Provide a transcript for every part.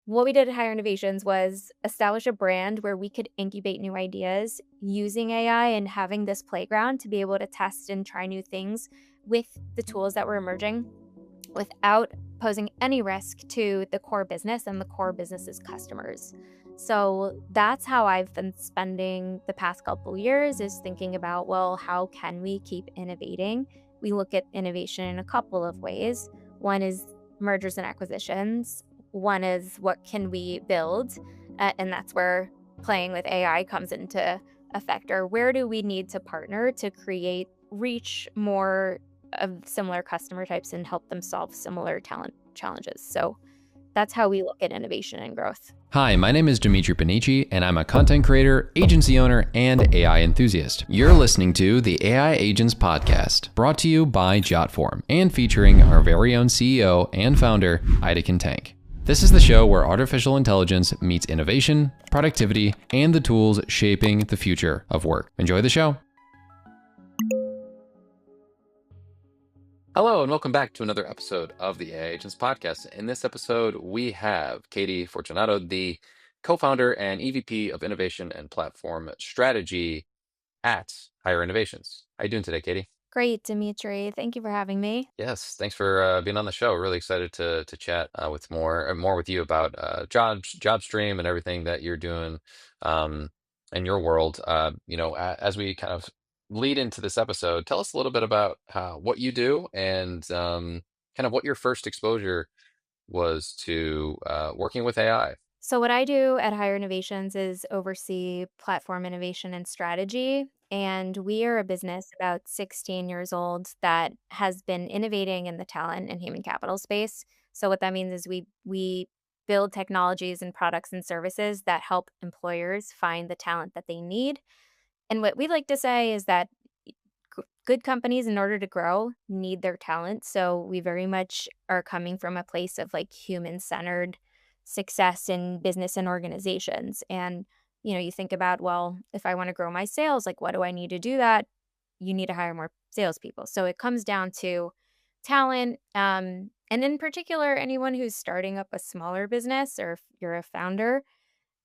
what we did at Higher Innovations was establish a brand where we could incubate new ideas using AI and having this playground to be able to test and try new things with the tools that were emerging without posing any risk to the core business and the core business's customers. So that's how I've been spending the past couple years, is thinking about, well, how can we keep innovating? We look at innovation in a couple of ways. One is mergers and acquisitions. One is what can we build? And that's where playing with AI comes into effect. Or where do we need to partner to reach more of similar customer types and help them solve similar talent challenges. So that's how we look at innovation and growth. Hi, my name is Dmitri Bonichi, and I'm a content creator, agency owner, and AI enthusiast. You're listening to the AI Agents Podcast, brought to you by Jotform, and featuring our very own CEO and founder, Ida Tank. This is the show where artificial intelligence meets innovation, productivity, and the tools shaping the future of work. Enjoy the show. Hello, and welcome back to another episode of the AI Agents Podcast. In this episode, we have Katie Fortunato, the co-founder and EVP of Innovation and Platform Strategy at Higher Innovations. How are you doing today, Katie? Great, Dmitri. Thank you for having me. Yes, thanks for being on the show. Really excited to chat with more with you about Jobstream and everything that you're doing um, in your world. As we kind of lead into this episode, tell us a little bit about what you do and kind of what your first exposure was to working with AI. So what I do at Higher Innovations is oversee platform innovation and strategy. And we are a business about 16 years old that has been innovating in the talent and human capital space. So what that means is we build technologies and products and services that help employers find the talent that they need. And what we like to say is that good companies, in order to grow, need their talent. So we very much are coming from a place of like human-centered success in business and organizations. And, you think about, well, if I want to grow my sales, like what do I need to do that? You need to hire more salespeople. So it comes down to talent. And in particular, anyone who's starting up a smaller business, or if you're a founder,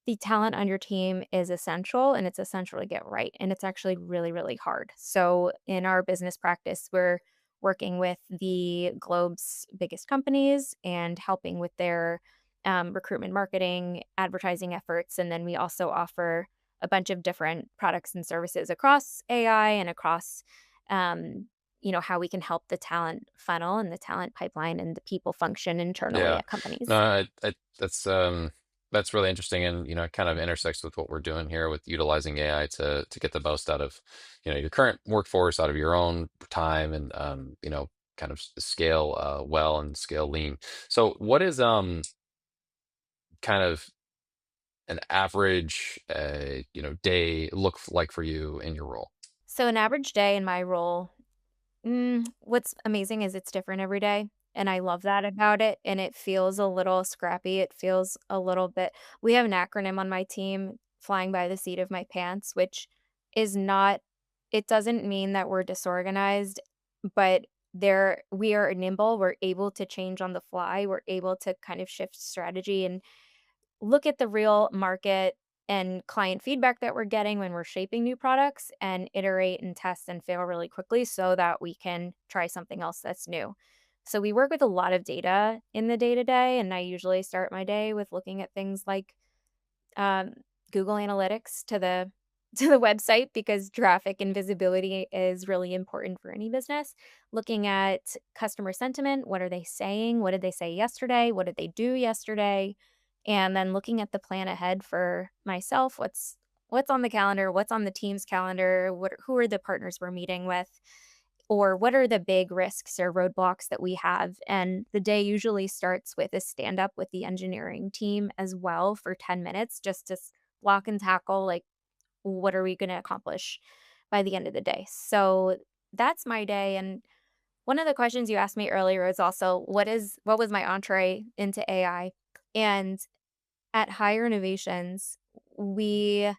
the talent on your team is essential, and it's essential to get right. And it's actually really, really hard. So in our business practice, we're working with the globe's biggest companies and helping with their recruitment, marketing, advertising efforts. And then we also offer a bunch of different products and services across AI and across, how we can help the talent funnel and the talent pipeline and the people function internally Yeah, at companies. no, that's really interesting, and it kind of intersects with what we're doing here with utilizing AI to get the most out of your current workforce, out of your own time, and kind of scale well and scale lean. So, what is kind of an average day look like for you in your role? So an average day in my role, what's amazing is it's different every day, and I love that about it, and it feels a little scrappy. It feels a little bit, we have an acronym on my team, flying by the seat of my pants, which is not, it doesn't mean that we're disorganized, but we are nimble, we're able to change on the fly, we're able to kind of shift strategy and look at the real market and client feedback that we're getting when we're shaping new products and iterate and test and fail really quickly so that we can try something else that's new. So we work with a lot of data in the day to day, and I usually start my day with looking at things like um, Google Analytics to the to the website, because traffic and visibility is really important for any business. Looking at customer sentiment, what are they saying? What did they say yesterday? What did they do yesterday? And then looking at the plan ahead for myself, what's on the calendar, what's on the team's calendar, who are the partners we're meeting with, or what are the big risks or roadblocks that we have. And the day usually starts with a stand up with the engineering team as well for 10 minutes, just to block and tackle, like, what are we going to accomplish by the end of the day. So that's my day. And one of the questions you asked me earlier is also, what was my entree into AI? And at Higher Innovations, we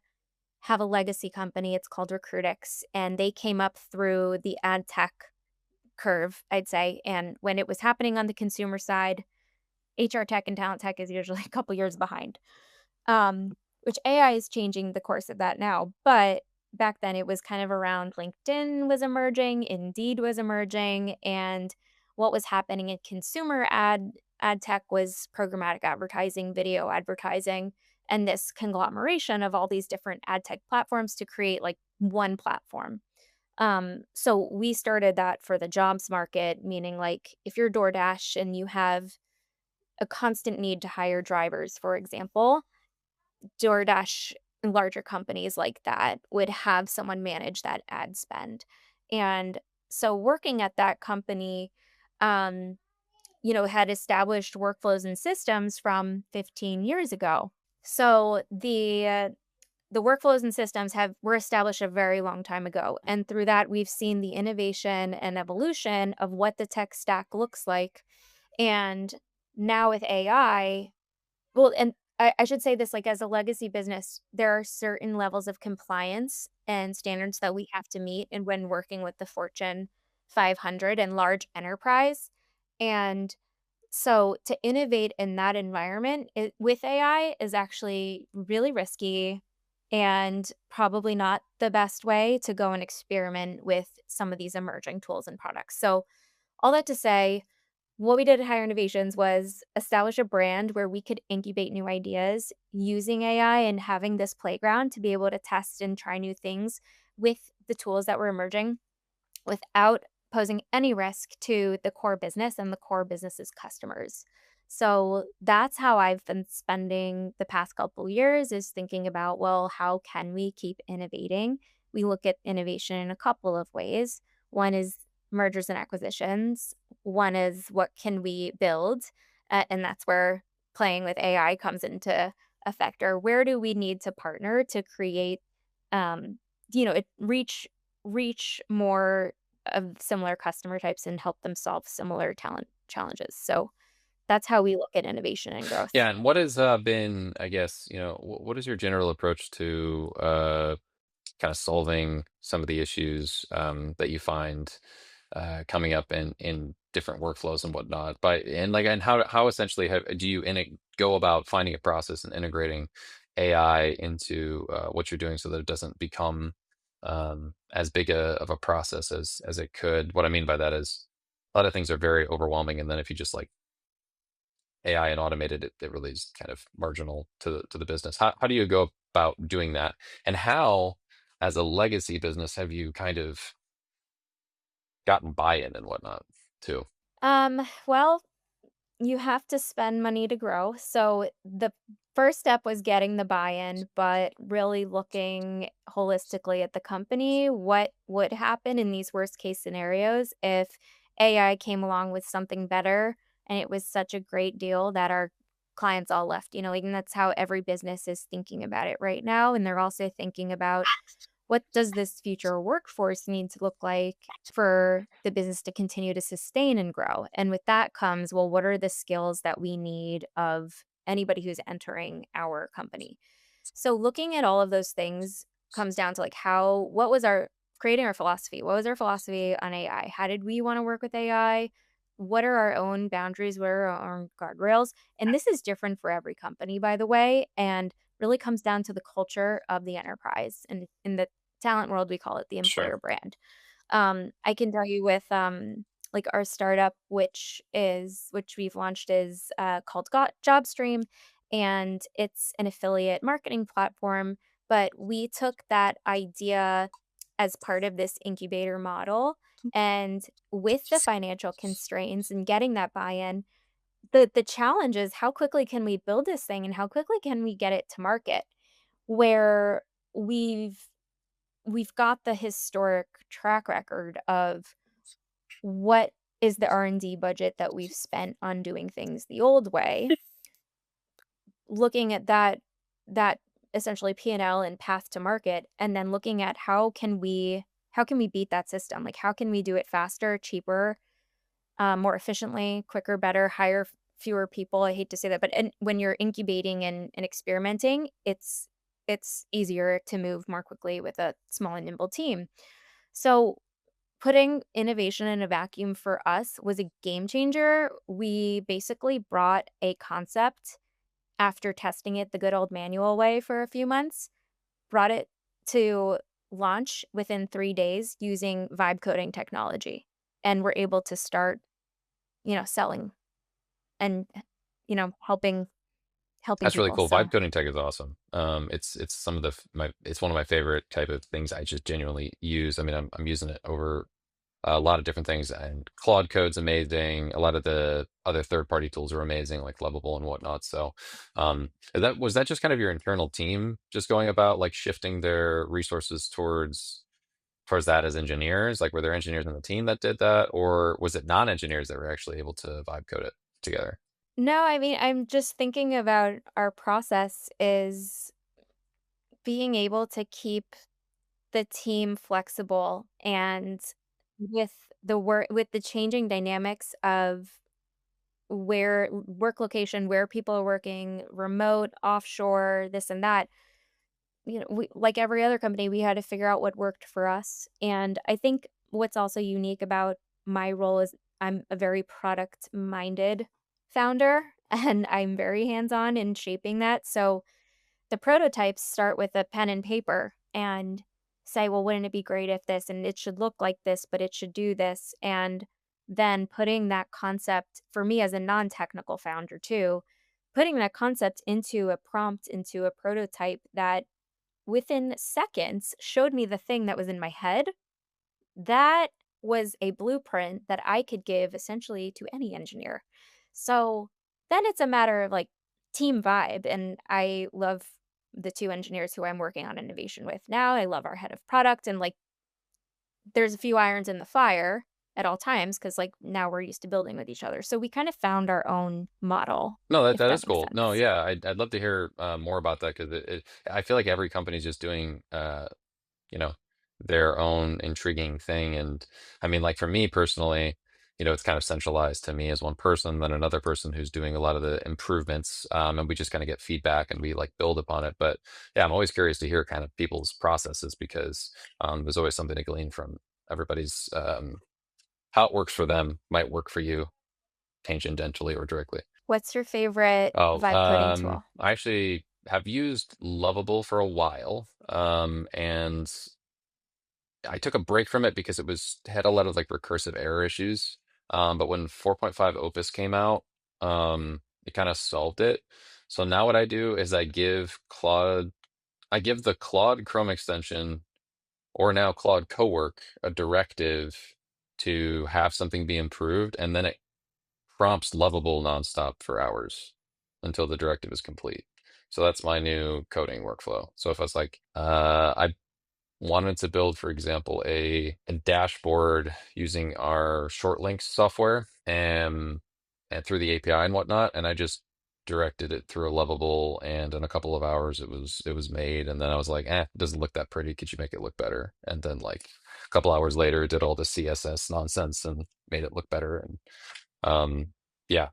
have a legacy company. It's called Recruitix, and they came up through the ad tech curve, I'd say. And when it was happening on the consumer side, HR tech and talent tech is usually a couple years behind. Which AI is changing the course of that now, but back then it was kind of around LinkedIn was emerging, Indeed was emerging, and what was happening in consumer ad tech was programmatic advertising, video advertising, and this conglomeration of all these different ad tech platforms to create like one platform. So we started that for the jobs market, meaning like if you're DoorDash and you have a constant need to hire drivers, for example, DoorDash and larger companies like that would have someone manage that ad spend. And so working at that company, um, had established workflows and systems from 15 years ago. So the workflows and systems have were established a very long time ago. And through that, we've seen the innovation and evolution of what the tech stack looks like. And now with AI, well, and I should say this, like, as a legacy business, there are certain levels of compliance and standards that we have to meet and when working with the Fortune 500 and large enterprise, and so to innovate in that environment with AI is actually really risky and probably not the best way to go and experiment with some of these emerging tools and products. So all that to say, what we did at Higher Innovations was establish a brand where we could incubate new ideas using AI and having this playground to be able to test and try new things with the tools that were emerging without posing any risk to the core business and the core business's customers. So that's how I've been spending the past couple years is thinking about, well, how can we keep innovating? We look at innovation in a couple of ways. One is mergers and acquisitions. One is what can we build? And that's where playing with AI comes into effect. Or where do we need to partner to create, reach more of similar customer types and help them solve similar talent challenges. So that's how we look at innovation and growth. Yeah, and what has been, I guess, what is your general approach to kind of solving some of the issues that you find coming up in different workflows and whatnot? And how essentially do you go about finding a process and integrating AI into what you're doing so that it doesn't become as big of a process as it could? What I mean by that is a lot of things are very overwhelming, and then if you just like AI and automated it, it really is kind of marginal to the business. How do you go about doing that? And how, as a legacy business, have you kind of gotten buy-in and whatnot too? Well, you have to spend money to grow. So the first step was getting the buy-in, but really looking holistically at the company, what would happen in these worst case scenarios if AI came along with something better and it was such a great deal that our clients all left, like, and that's how every business is thinking about it right now. And they're also thinking about what does this future workforce need to look like for the business to continue to sustain and grow? And with that comes, well, what are the skills that we need of anybody who's entering our company? So looking at all of those things comes down to like what was our creating our philosophy? What was our philosophy on AI? How did we want to work with AI? What are our own boundaries? What are our own guardrails? And this is different for every company, by the way, and really comes down to the culture of the enterprise. And in the talent world, we call it the Sure. employer brand. I can tell you with like our startup, which we've launched is called Jobstream, and it's an affiliate marketing platform. But we took that idea as part of this incubator model, and with the financial constraints and getting that buy-in, the challenge is how quickly can we build this thing and how quickly can we get it to market? Where we've we've got the historic track record of what is the R&D budget that we've spent on doing things the old way, looking at that essentially P&L and L and path to market, and then looking at how can we beat that system? Like, how can we do it faster, cheaper, more efficiently, quicker, better, hire fewer people? I hate to say that, but when you're incubating and experimenting, it's easier to move more quickly with a small and nimble team. So putting innovation in a vacuum for us was a game changer. We basically brought a concept after testing it the good old manual way for a few months, brought it to launch within 3 days using vibe coding technology, and we're able to start, selling and, helping That's really people, cool. so Vibe coding tech is awesome. It's some of the it's one of my favorite type of things I just genuinely use. I mean, I'm using it over a lot of different things, and Claude Code's amazing. A lot of the other third-party tools are amazing, like Lovable and whatnot. So, that was that just kind of your internal team just going about like shifting their resources towards that as engineers? Like, were there engineers on the team that did that, or was it non-engineers that were actually able to vibe code it together? no, I mean, I'm just thinking about our process is being able to keep the team flexible and with the changing dynamics of where work location, where people are working, remote, offshore, this and that, we like every other company, we had to figure out what worked for us, and I think what's also unique about my role is I'm a very product-minded founder, and I'm very hands-on in shaping that, so the prototypes start with a pen and paper and say, "Well, wouldn't it be great if this and it should look like this, but it should do this," and then putting that concept for me as a non-technical founder too, putting that concept into a prompt, into a prototype that within seconds showed me the thing that was in my head, that was a blueprint that I could give essentially to any engineer. So then it's a matter of like team vibe. And I love the two engineers who I'm working on innovation with now. I love our head of product. And like there's a few irons in the fire at all times because like now we're used to building with each other. So we kind of found our own model, No, that if that that is makes cool. No, sense. yeah, I'd love to hear more about that because I feel like every company's just doing you know, their own intriguing thing. And I mean, like for me personally, it's kind of centralized to me as one person, then another person who's doing a lot of the improvements. And we just kind of get feedback and we like build upon it. But yeah, I'm always curious to hear kind of people's processes because there's always something to glean from everybody's how it works for them might work for you tangentially or directly. What's your favorite Oh, vibe coding tool? I actually have used Lovable for a while, and I took a break from it because it was had a lot of like recursive error issues. But when 4.5 Opus came out, it kind of solved it. So now what I do is I give the Claude Chrome extension or now Claude Cowork a directive to have something be improved, and then it prompts Lovable nonstop for hours until the directive is complete. So that's my new coding workflow. So if I was like, I wanted to build, for example, a dashboard using our short links software and through the API and whatnot, and I just directed it through a Lovable, and in a couple of hours it was made. And then I was like, it doesn't look that pretty. Could you make it look better? And then like a couple hours later, it did all the CSS nonsense and made it look better. And yeah,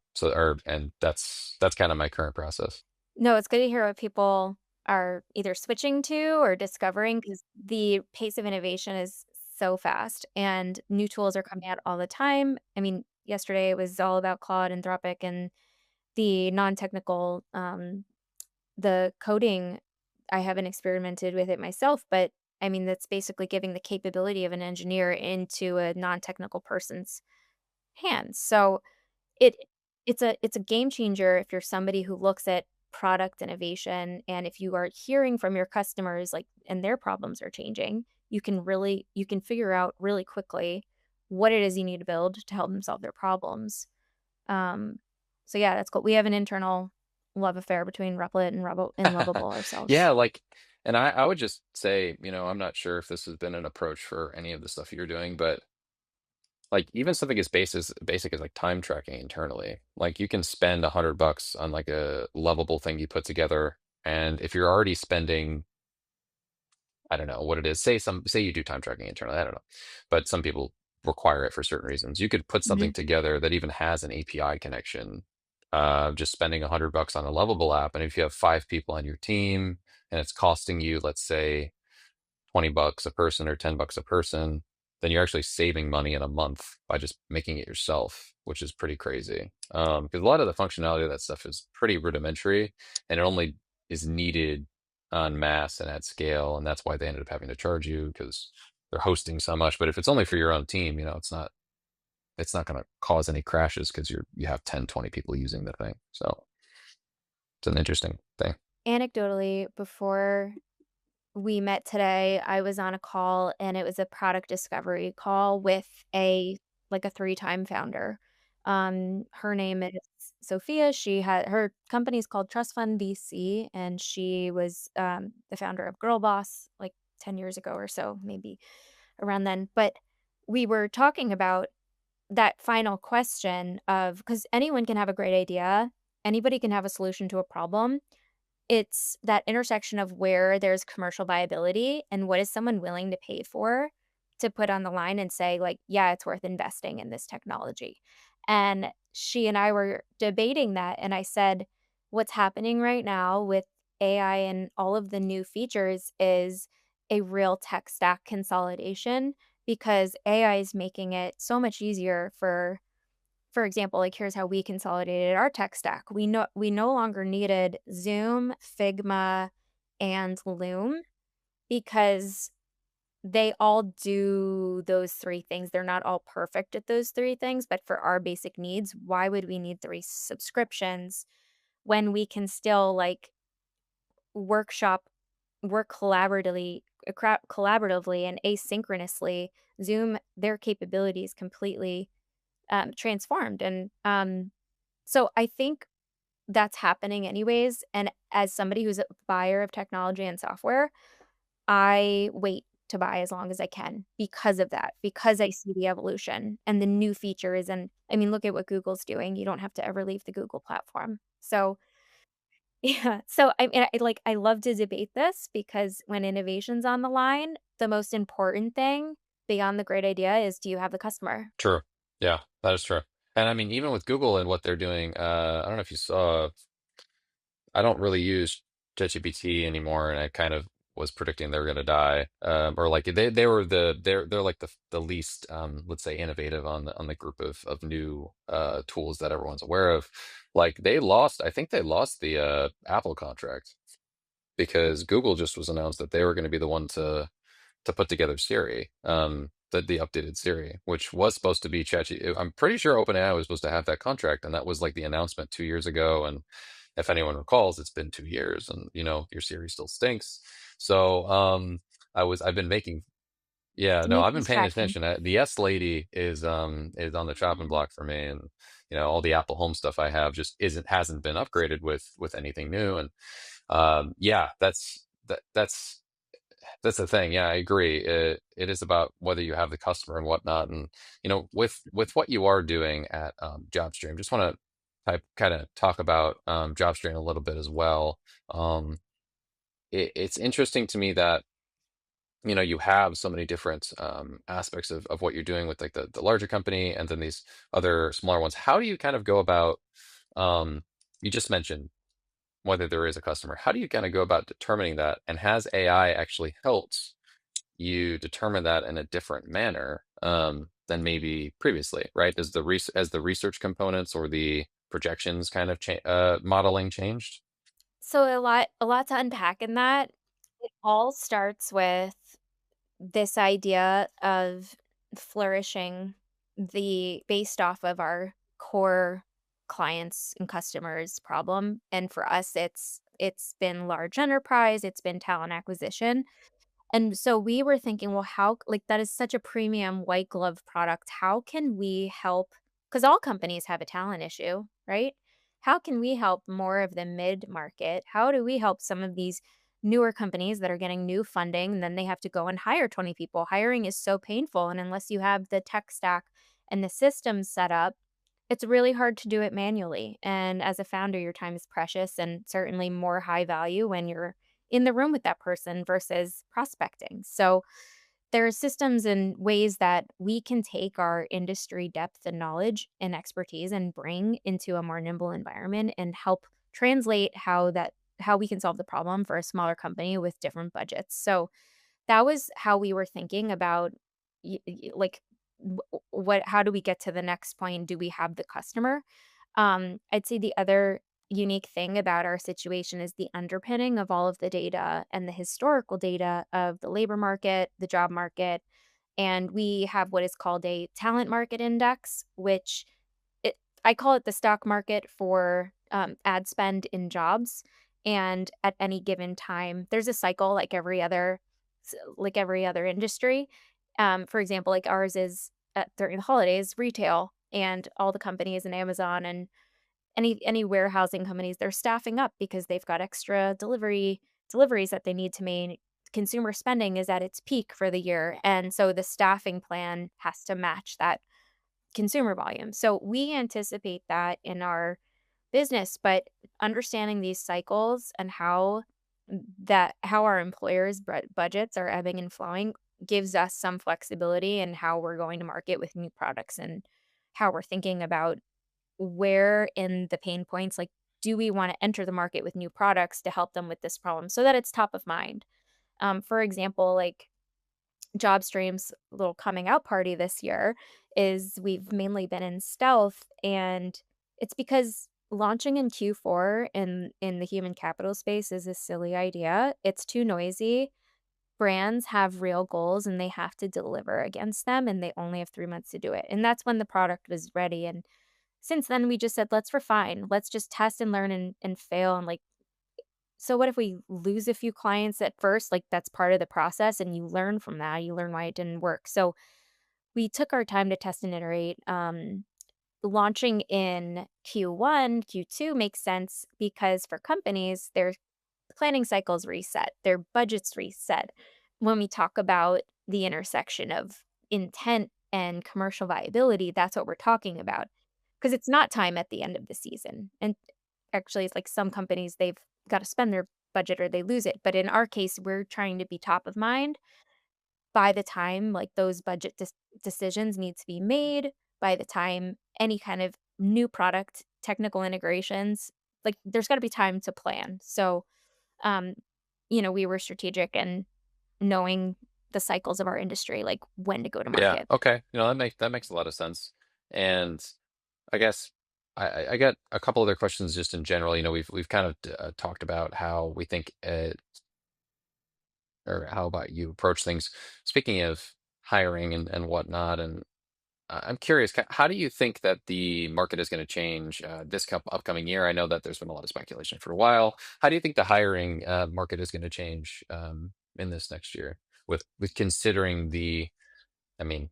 and that's kind of my current process. No, it's good to hear what people are either switching to or discovering because the pace of innovation is so fast and new tools are coming out all the time. I mean, yesterday it was all about Claude, Anthropic, and the non-technical, the coding. I haven't experimented with it myself, but I mean, that's basically giving the capability of an engineer into a non-technical person's hands. So it it's a game changer if you're somebody who looks at product innovation, and if you are hearing from your customers, like, and their problems are changing, you can figure out really quickly what it is you need to build to help them solve their problems. Um, so yeah, that's cool. We have an internal love affair between Replit and Lovable ourselves. Yeah, like, and I would just say, I'm not sure if this has been an approach for any of the stuff you're doing, but like even something as basic as like time tracking internally, like you can spend $100 on like a lovable thing you put together, and if you're already spending, I don't know what it is, say you do time tracking internally, I don't know, but some people require it for certain reasons. You could put something Mhm. together that even has an API connection, just spending $100 on a lovable app, and if you have 5 people on your team and it's costing you, let's say, $20 a person or $10 a person, then you're actually saving money in a month by just making it yourself, which is pretty crazy. Because a lot of the functionality of that stuff is pretty rudimentary, and it only is needed en masse and at scale, and that's why they ended up having to charge you because they're hosting so much. But if it's only for your own team, it's not going to cause any crashes because you have 10, 20 people using the thing. So it's an interesting thing. Anecdotally, before we met today, I was on a call and it was a product discovery call with a 3-time founder. Her name is Sophia. She had her company is called Trust Fund VC, and she was the founder of Girl Boss like 10 years ago or so, maybe around then. But we were talking about that final question of because anyone can have a great idea, anybody can have a solution to a problem. It's that intersection of where there's commercial viability and what is someone willing to pay for to put on the line and say, like, "Yeah, it's worth investing in this technology." And she and I were debating that, and I said, "What's happening right now with AI and all of the new features is a real tech stack consolidation because AI is making it so much easier for example, like, here's how we consolidated our tech stack. We no longer needed Zoom, Figma, and Loom because they all do those 3 things. They're not all perfect at those 3 things, but for our basic needs, why would we need 3 subscriptions when we can still, like, workshop work collaboratively and asynchronously? Zoom, their capabilities completely, transformed, and, so I think that's happening anyways, and as somebody who's a buyer of technology and software, I wait to buy as long as I can because of that, because I see the evolution and the new features, and I mean, look at what Google's doing, you don't have to ever leave the Google platform. So, yeah, so I mean, I love to debate this because when innovation's on the line, the most important thing beyond the great idea is do you have the customer? True. Yeah, that is true. And I mean, even with Google and what they're doing, I don't know if you saw, I don't really use ChatGPT anymore, and I kind of was predicting they were going to die, or like they were they're like the least let's say innovative on the group of new tools that everyone's aware of. Like I think they lost the Apple contract because Google just was announced that they were going to be the one to put together Siri, the updated Siri, which was supposed to be ChatGPT. I'm pretty sure OpenAI was supposed to have that contract, and that was like the announcement 2 years ago. And if anyone recalls, it's been 2 years, and your Siri still stinks. So I've been making yeah, no, I've been Dimitri's paying tracking. attention. The S lady is on the chopping block for me, and all the Apple Home stuff I have just hasn't been upgraded with anything new. And yeah, that's the thing. Yeah, I agree. It is about whether you have the customer and whatnot. And with what you are doing at Jobstream, just want to kind of talk about Jobstream a little bit as well. Um, it's interesting to me that you have so many different aspects of what you're doing with like the larger company and then these other smaller ones. How do you kind of go about? Um, you just mentioned whether there is a customer. How do you kind of go about determining that? And has AI actually helped you determine that in a different manner than maybe previously, right? As the research components or the projections kind of modeling changed? So a lot to unpack in that. It all starts with this idea of flourishing based off of our core clients and customers problem, and for us, it's been large enterprise, it's been talent acquisition. And so we were thinking, well, how like, that is such a premium white glove product. How can we help? Because all companies have a talent issue, right? How can we help more of the mid-market? How do we help some of these newer companies that are getting new funding, and then they have to go and hire 20 people? Hiring is so painful, and unless you have the tech stack and the systems set up, it's really hard to do it manually, and as a founder, your time is precious and certainly more high value when you're in the room with that person versus prospecting. So there are systems and ways that we can take our industry depth and knowledge and expertise and bring into a more nimble environment and help translate how we can solve the problem for a smaller company with different budgets. So that was how we were thinking about like what how do we get to the next point? Do we have the customer? I'd say the other unique thing about our situation is the underpinning of all of the data and the historical data of the labor market, the job market, and we have what is called a talent market index, which it I call it the stock market for, ad spend in jobs, and at any given time, there's a cycle like every other industry. For example, like ours is, during the holidays, retail, and all the companies and Amazon and any warehousing companies, they're staffing up because they've got extra deliveries that they need to make. Consumer spending is at its peak for the year, and so the staffing plan has to match that consumer volume. So we anticipate that in our business, but understanding these cycles and how our employers' budgets are ebbing and flowing gives us some flexibility in how we're going to market with new products and how we're thinking about where in the pain points, like, do we want to enter the market with new products to help them with this problem so that it's top of mind? For example, like Jobstream's little coming out party this year is we've mainly been in stealth, and it's because launching in Q4 in the human capital space is a silly idea. It's too noisy. Brands have real goals and they have to deliver against them, and they only have 3 months to do it. And that's when the product was ready. And since then, we just said, let's refine. Let's just test and learn and fail. And like, so what if we lose a few clients at first? Like, that's part of the process. And you learn from that. You learn why it didn't work. So we took our time to test and iterate. Launching in Q1, Q2 makes sense because for companies, their planning cycles reset, their budgets reset. When we talk about the intersection of intent and commercial viability, that's what we're talking about. Because it's not time at the end of the season. And actually, it's like some companies, they've got to spend their budget or they lose it. But in our case, we're trying to be top of mind by the time like those decisions need to be made, by the time any kind of new product technical integrations, like there's got to be time to plan. So, um, we were strategic and knowing the cycles of our industry, like when to go to Yeah. market. Okay. That makes a lot of sense. And I guess I got a couple other questions just in general. We've kind of talked about how we think or how about you approach things. Speaking of hiring and whatnot, and I'm curious, how do you think that the market is going to change this upcoming year? I know that there's been a lot of speculation for a while. How do you think the hiring market is going to change in this next year with considering I mean,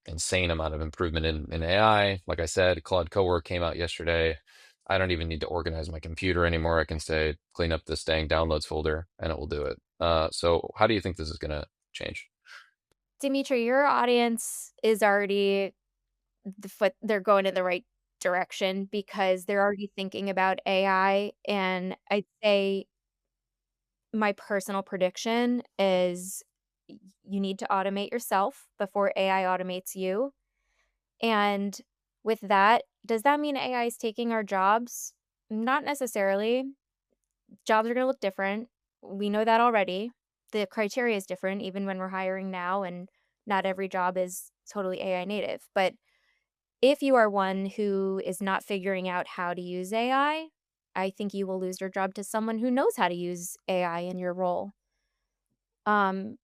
insane amount of improvement in AI? Like I said, Claude Cowork came out yesterday. I don't even need to organize my computer anymore. I can say, clean up this dang downloads folder, and it will do it. So how do you think this is going to change? Dimitri, your audience is already they're going in the right direction because they're already thinking about AI. And I'd say my personal prediction is you need to automate yourself before AI automates you. And with that, does that mean AI is taking our jobs? Not necessarily. Jobs are going to look different. We know that already. The criteria is different even when we're hiring now, and not every job is totally AI native. But if you are one who is not figuring out how to use I think you will lose your job to someone who knows how to use AI in your role. Um,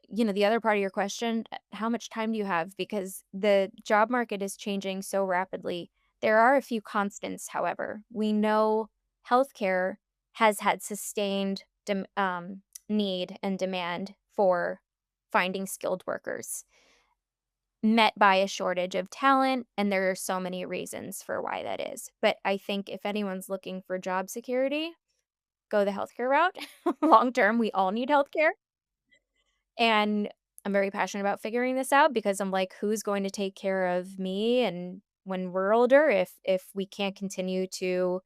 the other part of your question, how much time do you have? Because the job market is changing so rapidly. There are a few constants, however. We know healthcare has had sustained need and demand for finding skilled workers, met by a shortage of talent, and there are so many reasons for why that is. But I think if anyone's looking for job security, go the healthcare route. Long term, we all need healthcare. And I'm very passionate about figuring this out because I'm like, who's going to take care of me and when we're older if we can't continue to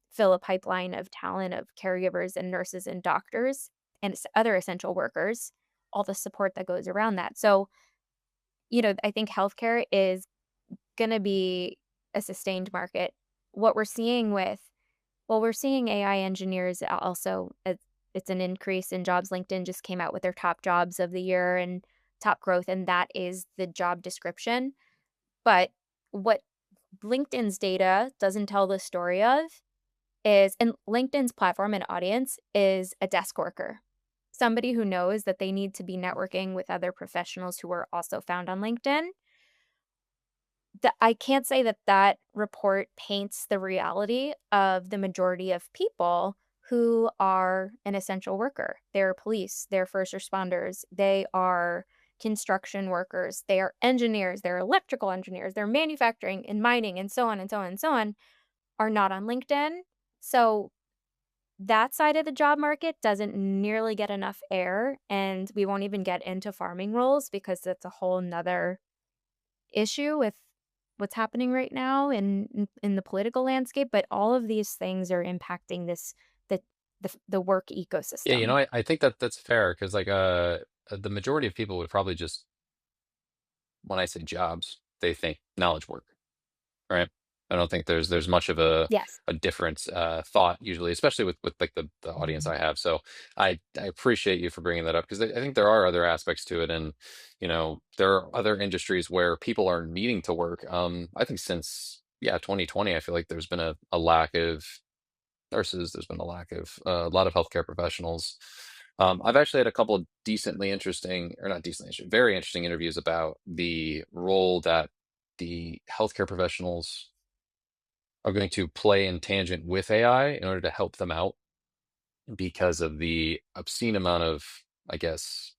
fill a pipeline of talent of caregivers and nurses and doctors and other essential workers, all the support that goes around that. So, I think healthcare is going to be a sustained market. What we're seeing we're seeing AI engineers also, it's an increase in jobs. LinkedIn just came out with their top jobs of the year and top growth, and that is the job description. But what LinkedIn's data doesn't tell the story of is, and LinkedIn's platform and audience is a desk worker, somebody who knows that they need to be networking with other professionals who are also found on LinkedIn. I can't say that that report paints the reality of the majority of people who are an essential worker. They're police, they're first responders, they are construction workers, they are engineers, they're electrical engineers, they're manufacturing and mining and so on and so on and so on, are not on LinkedIn. So that side of the job market doesn't nearly get enough air, and we won't even get into farming roles because that's a whole nother issue with what's happening right now in the political landscape, but all of these things are impacting this the the work Yeah, ecosystem. I think that that's fair because the majority of people would probably just, when I say jobs, they think knowledge work. Right. I don't think there's much of Yes. a different thought usually, especially with like the audience I have. So I appreciate you for bringing that up because I think there are other aspects to it, and there are other industries where people are needing to work. I think since 2020, I feel like there's been a lack of nurses. There's been a lack of a lot of healthcare professionals. I've actually had a couple of decently interesting, or not decently interesting, very interesting interviews about the role that the healthcare professionals are going to play in tangent with AI in order to help them out because of the obscene amount of, I guess,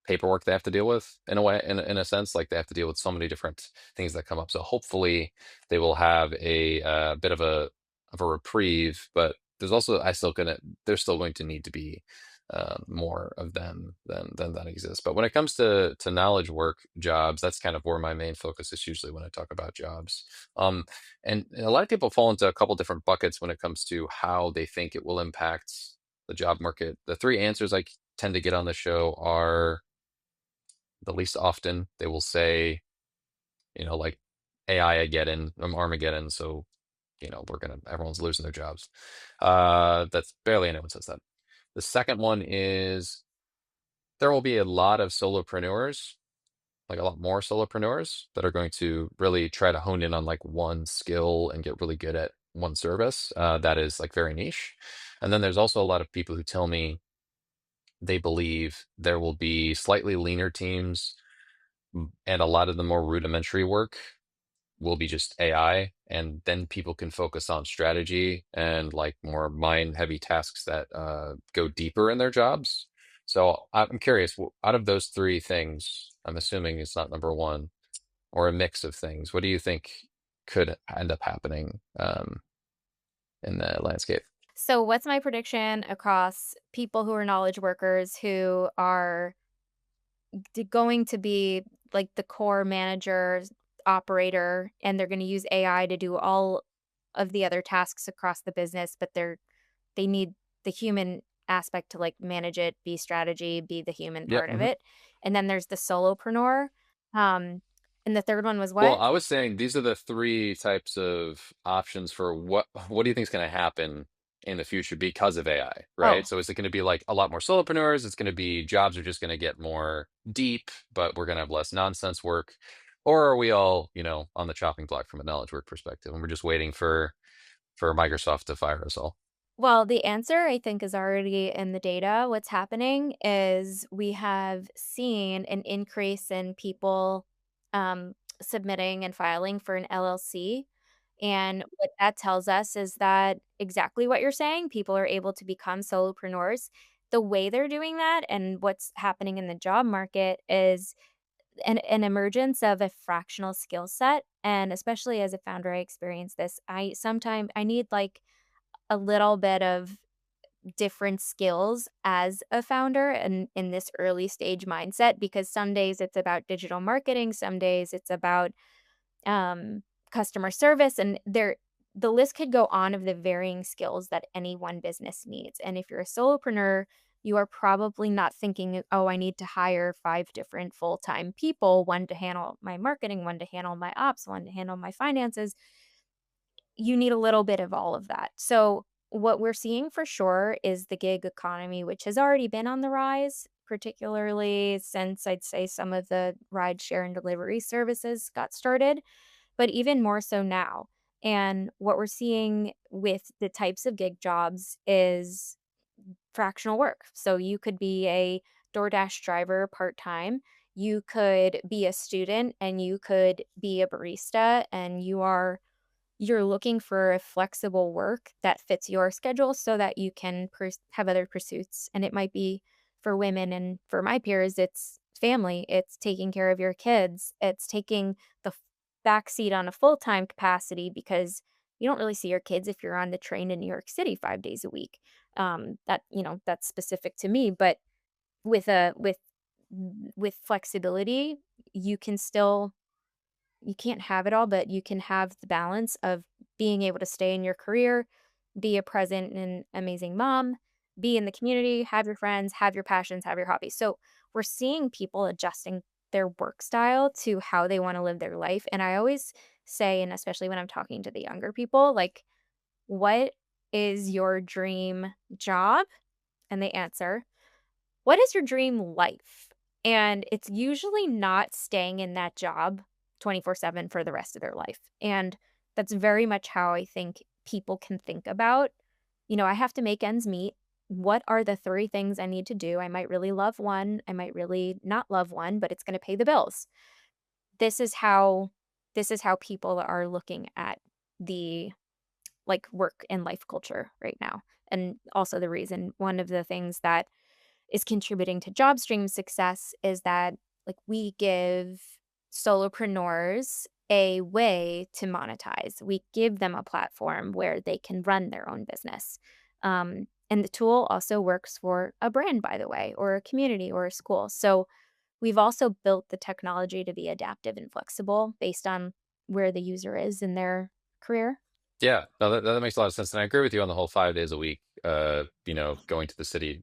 paperwork they have to deal with in a way, in a sense, like they have to deal with so many different things that come up. So hopefully they will have a bit of a reprieve, but there's also there's still going to need to be more of them than that exists. But when it comes to knowledge work jobs, that's kind of where my main focus is usually when I talk about jobs. Um, and a lot of people fall into a couple different buckets when it comes to how they think it will impact the job market. The three answers I tend to get on the show are the least often they will say, like AI Armageddon, Armageddon. So, everyone's losing their jobs. That's barely anyone says that. The second one is there will be a lot of solopreneurs, like a lot more solopreneurs that are going to really try to hone in on like one skill and get really good at one service that is like very niche. And then there's also a lot of people who tell me they believe there will be slightly leaner teams, and a lot of the more rudimentary work will be just AI, and then people can focus on strategy and like more mind heavy tasks that go deeper in their jobs. So I'm curious, out of those three things, I'm assuming it's not number one or a mix of things. What do you think could end up happening in the landscape? So what's my prediction across people who are knowledge workers who are going to be like the core manager, operator, and they're going to use AI to do all of the other tasks across the business, but they need the human aspect to like manage it, be strategy, be the human Yeah. part of it. And then there's the solopreneur. Um, and the third one was Well, what? I was saying these are the three types of options for what do you think is going to happen in the future because of AI, right? Oh, So is it going to be like a lot more solopreneurs? It's going to be jobs are just going to get more deep, but we're going to have less nonsense work, or are we all, on the chopping block from a knowledge work perspective, and we're just waiting for Microsoft to fire us all? well, the answer I think is already in the data. What's happening is we have seen an increase in people submitting and filing for an LLC. And what that tells us is that exactly what you're saying, people are able to become solopreneurs. The way they're doing that and what's happening in the job market is an emergence of a fractional skill set. And especially as a founder, I experience this. I need like a little bit of different skills as a founder and in this early stage mindset because some days it's about digital marketing, some days it's about um, customer service, and the list could go on of the varying skills that any one business needs. And if you're a solopreneur, you are probably not thinking, oh, I need to hire five different full time people, one to handle my marketing, one to handle my ops, one to handle my finances. You need a little bit of all of that. So what we're seeing for sure is the gig economy, which has already been on the rise, particularly since I'd say some of the ride share and delivery services got started, but even more so now. And what we're seeing with the types of gig jobs is fractional work. So you could be a DoorDash driver part time. You could be a student and you could be a barista, and you're looking for a flexible work that fits your schedule so that you can have other pursuits. And it might be for women, and for my peers, it's family, it's taking care of your kids, it's taking the back seat on a full time capacity because you don't really see your kids if you're on the train in New York City 5 days a week. That's specific to me, but with a with flexibility, you can still you can't have it all, but you can have the balance of being able to stay in your career, be a present and amazing mom, be in the community, have your friends, have your passions, have your hobbies. So we're seeing people adjusting their work style to how they want to live their life. And I always say, and especially when I'm talking to the younger people, like, what is your dream job? And they answer, what is your dream life? And it's usually not staying in that job 24/7 for the rest of their life. And that's very much how I think people can think about, I have to make ends meet. What are the 3 things I need to do? I might really love one, I might really not love one, but it's going to pay the bills. This is how people are looking at the like work and life culture right now. And also the reason one of the things that is contributing to Jobstream's success is that, like, we give solopreneurs a way to monetize. We give them a platform where they can run their own business. And the tool also works for a brand, by the way, or a community or a school. So we've also built the technology to be adaptive and flexible based on where the user is in their career. Yeah, no, that makes a lot of sense, and I agree with you on the whole 5 days a week. Going to the city.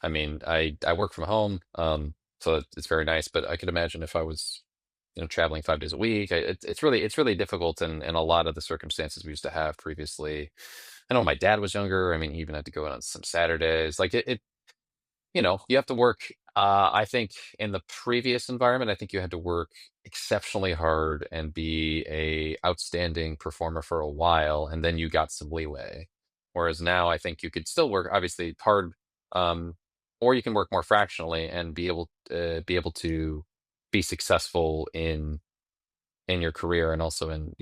I mean, I work from home, so it's very nice. But I could imagine if I was, traveling 5 days a week. It's really difficult in a lot of the circumstances we used to have previously. I know when my dad was younger. I mean, he even had to go out on some Saturdays. Like you have to work. I think in the previous environment, I think you had to work exceptionally hard and be a outstanding performer for a while, and then you got some leeway. Whereas now, I think you could still work obviously hard, um, or you can work more fractionally and be able to be successful in your career and also in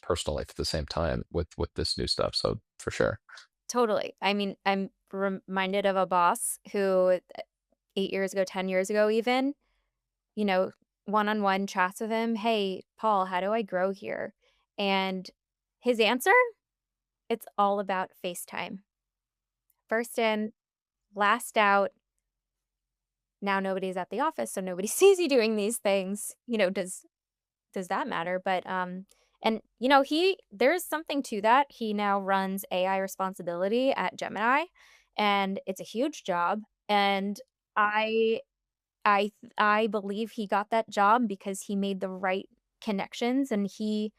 personal life at the same time with this new stuff. So for sure. Totally. I mean, I'm reminded of a boss who 8 years ago, 10 years ago even, you know, one-on-one chats with him, "Hey, Paul, how do I grow here?" And his answer, it's all about FaceTime. First in, last out. Now nobody's at the office, so nobody sees you doing these things. Does that matter? But and he there's something to that. He now runs AI responsibility at Gemini, and it's a huge job. And I I believe he got that job because he made the right connections, and he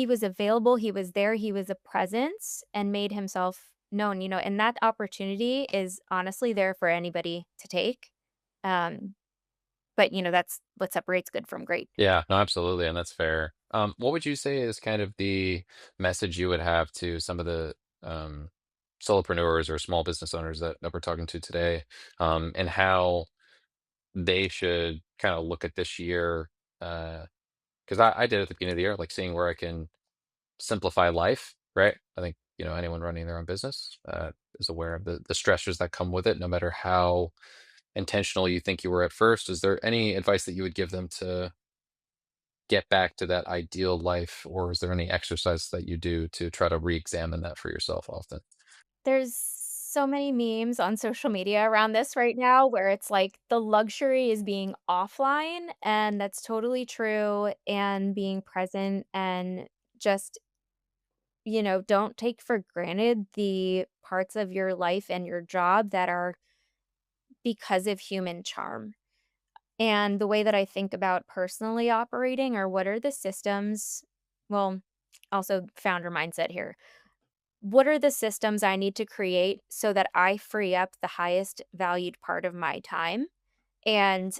was available, he was there, he was a presence and made himself known, and that opportunity is honestly there for anybody to take. Um, but that's what separates good from great. Yeah, no, absolutely, and that's fair. What would you say is kind of the message you would have to some of the solopreneurs or small business owners that we're talking to today, and how they should kind of look at this year? Because I did at the beginning of the year, like seeing where I can simplify life, right? I think anyone running their own business is aware of the stressors that come with it, no matter how intentional you think you were at first. Is there any advice that you would give them to get back to that ideal life, or is there any exercise that you do to try to re-examine that for yourself often? There's so many memes on social media around this right now where it's like the luxury is being offline, and that's totally true, and being present and just, don't take for granted the parts of your life and your job that are because of human charm. And the way that I think about personally operating, or what are the systems, well, also founder mindset here. what are the systems I need to create so that I free up the highest valued part of my time? And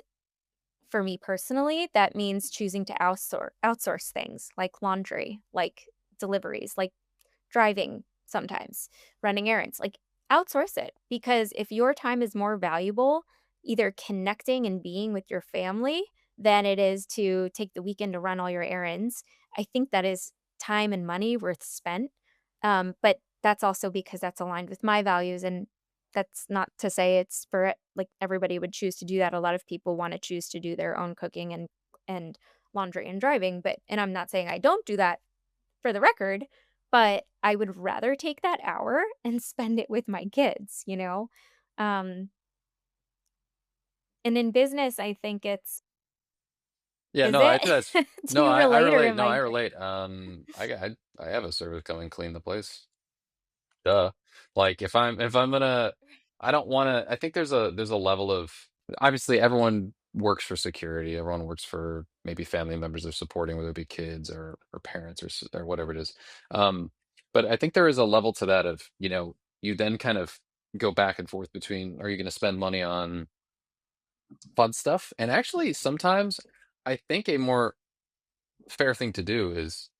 for me personally, that means choosing to outsource things like laundry, like deliveries, like driving sometimes, running errands, like outsource it because if your time is more valuable, either connecting and being with your family than it is to take the weekend to run all your errands, I think that is time and money worth spent. But that's also because that's aligned with my values and that's not to say it's for like everybody would choose to do that. A lot of people want to choose to do their own cooking and laundry and driving, but and I'm not saying I don't do that for the record, but I would rather take that hour and spend it with my kids, you know? Um, and in business, I think it's Yeah, is no, I it? think that's Do no, you I relate or relate. am No, I I cra relate. I have a service come and clean the place. Duh. Like if I'm gonna, I don't want to. I think there's a level of obviously everyone works for security. Everyone works for maybe family members they're supporting, whether it be kids or parents or whatever it is. Um, but I think there is a level to that of you then kind of go back and forth between are you going to spend money on fun stuff, and actually sometimes I think a more fair thing to do is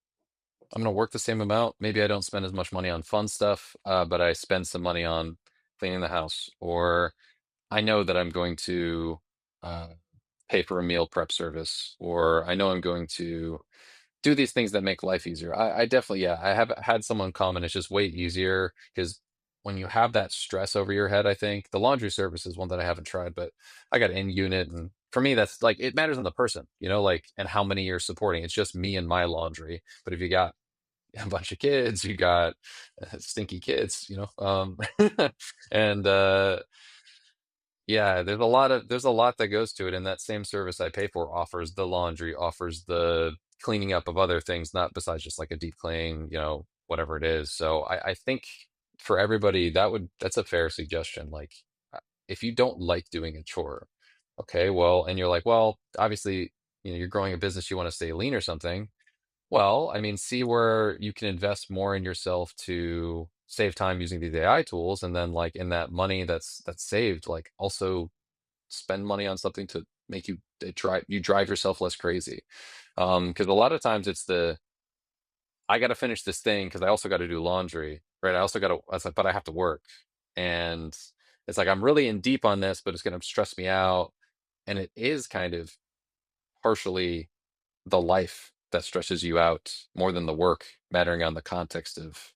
I'm gonna work the same amount. Maybe I don't spend as much money on fun stuff, but I spend some money on cleaning the house, or I know that I'm going to uh, pay for a meal prep service, or I know I'm going to do these things that make life easier. I definitely, yeah, I have had someone come and it's just way easier because when you have that stress over your head, I think the laundry service is one that I haven't tried, but I got in unit. And for me, that's like, it matters on the person, like, and how many you're supporting. It's just me and my laundry. But if you got a bunch of kids, you got stinky kids, and yeah, there's a lot that goes to it, and that same service I pay for offers the laundry, offers the cleaning up of other things, not besides just like a deep clean, whatever it is. So I think for everybody that's a fair suggestion. Like if you don't like doing a chore, okay, well, and you're like, well, obviously, you're growing a business, you want to stay lean or something. Well, I mean, see where you can invest more in yourself to save time using these AI tools, and then like in that money that's saved, like also spend money on something to make you drive yourself less crazy. Because a lot of times it's I got to finish this thing because I also got to do laundry, right? I also got to, I was like, but I have to work, and it's like I'm really in deep on this, but it's going to stress me out, and it is kind of partially the life that stresses you out more than the work mattering on the context of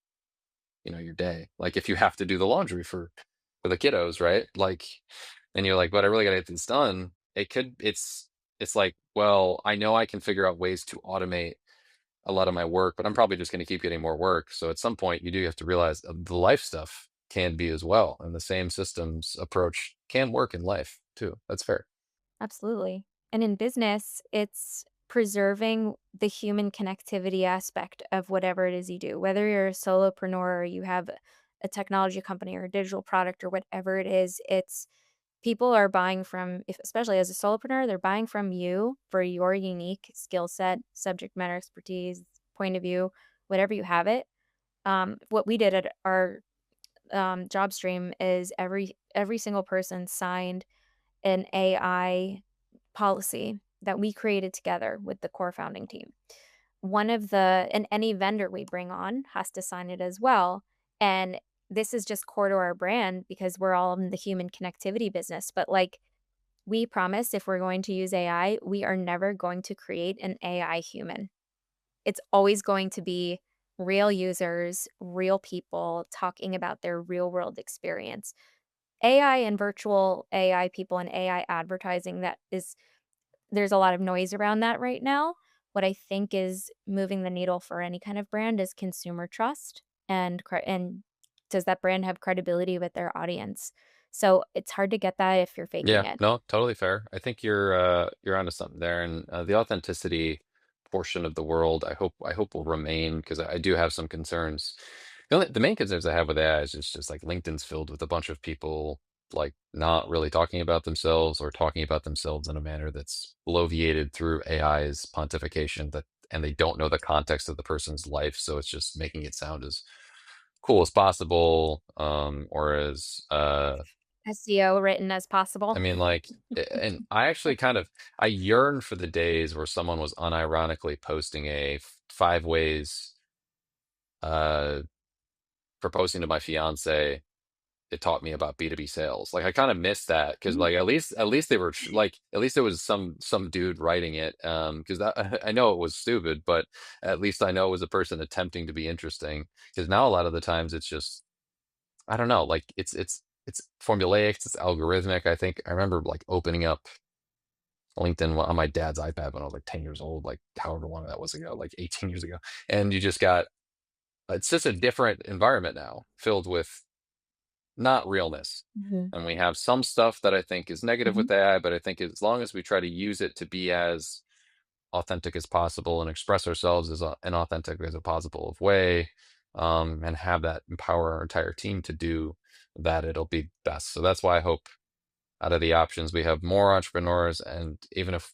your day. Like if you have to do the laundry for the kiddos, right? Like, and you're like, but I really gotta get this done. It's like, well, I know I can figure out ways to automate a lot of my work, but I'm probably just going to keep getting more work. So at some point you do have to realize the life stuff can be as well, and the same systems approach can work in life too. That's fair. Absolutely. And in business, it's preserving the human connectivity aspect of whatever it is you do. Whether you're a solopreneur or you have a technology company or a digital product or whatever it is, it's people are buying from if especially as a solopreneur, they're buying from you for your unique skill set, subject matter expertise, point of view, whatever you have it. What we did at our Jobstream is every single person signed an AI policy that we created together with the core founding team. One of the and any vendor we bring on has to sign it as well. And this is just core to our brand because we're all in the human connectivity business. But like we promise if we're going to use AI, we are never going to create an AI human. It's always going to be real users, real people talking about their real world experience. AI and virtual AI people and AI advertising that is there's a lot of noise around that right now. What I think is moving the needle for any kind of brand is consumer trust and does that brand have credibility with their audience? So it's hard to get that if you're faking Yeah, it. no, totally fair. I think you're onto something there, and the authenticity portion of the world, I hope will remain because I do have some concerns. The main concerns I have with AI is just like LinkedIn's filled with a bunch of people like not really talking about themselves or talking about themselves in a manner that's bloviated through AI's pontification and they don't know the context of the person's life, so it's just making it sound as cool as possible, or as SEO written as I possible. mean, like, and I actually kind of I yearn for the days where someone was unironically posting a 5 ways uh proposing to my fiance. It taught me about B2B sales. Like I kind of missed that because Mm, like at least they were like at least it was some dude writing it. Because that I know it was stupid, but at least I know it was a person attempting to be interesting. Because now a lot of the times it's just I don't know, like it's formulaic, it's algorithmic. I think I remember like opening up LinkedIn on my dad's iPad when I was like 10 years old, like however long that was ago, like 18 years ago. And you just got it's just a different environment now, filled with not realness. mhm, And we have some stuff that I think is negative mhm. with AI, but I think as long as we try to use it to be as authentic as possible and express ourselves as an authentic as a possible way, and have that empower our entire team to do that, it'll be best. So that's why I hope out of the options we have more entrepreneurs, and even if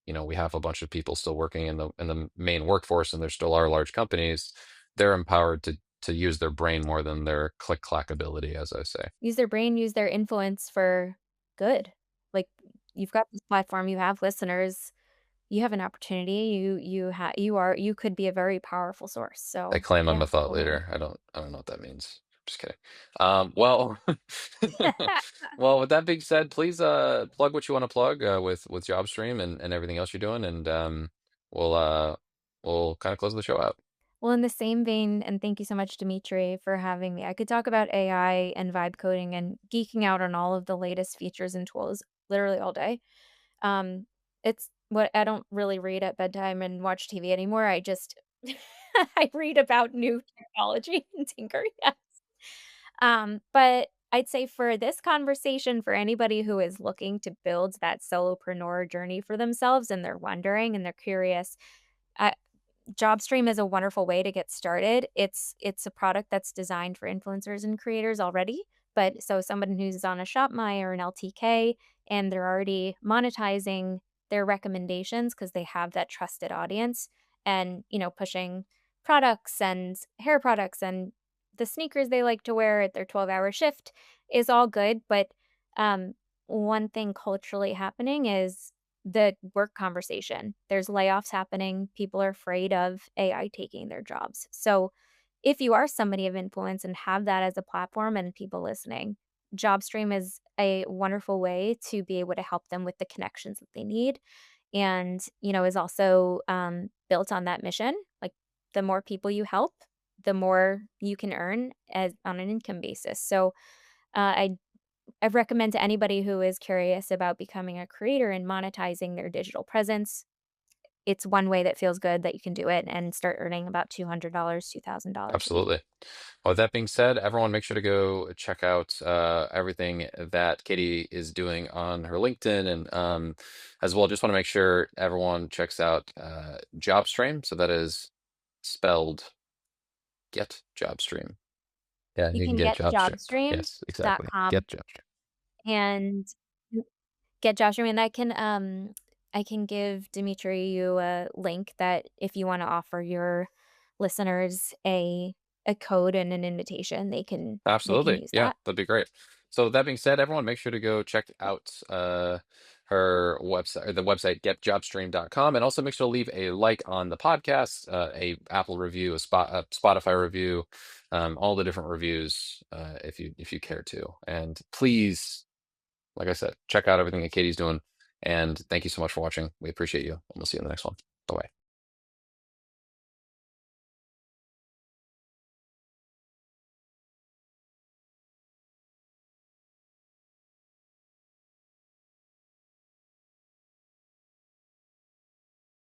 we have a bunch of people still working in the main workforce and there still are large companies, they're empowered to use their brain more than their click clack ability, as I say. Use their brain, use their influence for good. Like, you've got this platform, you have listeners, you have an opportunity, you could be a very powerful source, I so, claim I'm yeah, a thought go ahead. leader. I don't know what that means. Just kidding. Well, well, with that being said, please plug what you want to plug with Jobstream and everything else you're doing, and we'll uh we'll kind of close the show out. Well, in the same vein, and thank you so much, Dimitri, for having me. I could talk about AI and vibe coding and geeking out on all of the latest features and tools literally all day. Um, it's what I don't really read at bedtime and watch TV anymore. I just I read about new technology and tinker. Yeah. But I'd say for this conversation, for anybody who is looking to build that solopreneur journey for themselves and they're wondering and they're curious, I, Jobstream is a wonderful way to get started. It's a product that's designed for influencers and creators already, but so someone who's on a ShopMy or an LTK and they're already monetizing their recommendations because they have that trusted audience and, pushing products and hair products and the sneakers they like to wear at their 12-hour shift is all good, but um one thing culturally happening is the work conversation. There's layoffs happening. People are afraid of AI taking their jobs. So, if you are somebody of influence and have that as a platform and people listening, Jobstream is a wonderful way to be able to help them with the connections that they need and, is also built on that mission. Like the more people you help, the more you can earn as on an income basis. So, I recommend to anybody who is curious about becoming a creator and monetizing their digital presence. It's one way that feels good that you can do it and start earning about $200, $2,000 a week. Absolutely. Well, with that being said, everyone make sure to go check out everything that Katie is doing on her LinkedIn, and as well, just want to make sure everyone checks out Jobstream. So that is spelled Get Jobstream. Yeah, You you can can get get Jobstream. Yes, exactly. jobstream.com Get Jobstream. and get Joshua, and I can give Dimitri you a link that if you wanna offer your listeners a code and an invitation, they can Absolutely. use Yeah, that. that'd be great. So that being said, everyone make sure to go check out her website, or the website getjobstream.com, and also make sure to leave a like on the podcast, a Apple review, a Spotify review, all the different reviews if you care to. And please, like I said, check out everything that Katie's doing. And thank you so much for watching. We appreciate you, and we'll see you in the next one. Bye bye.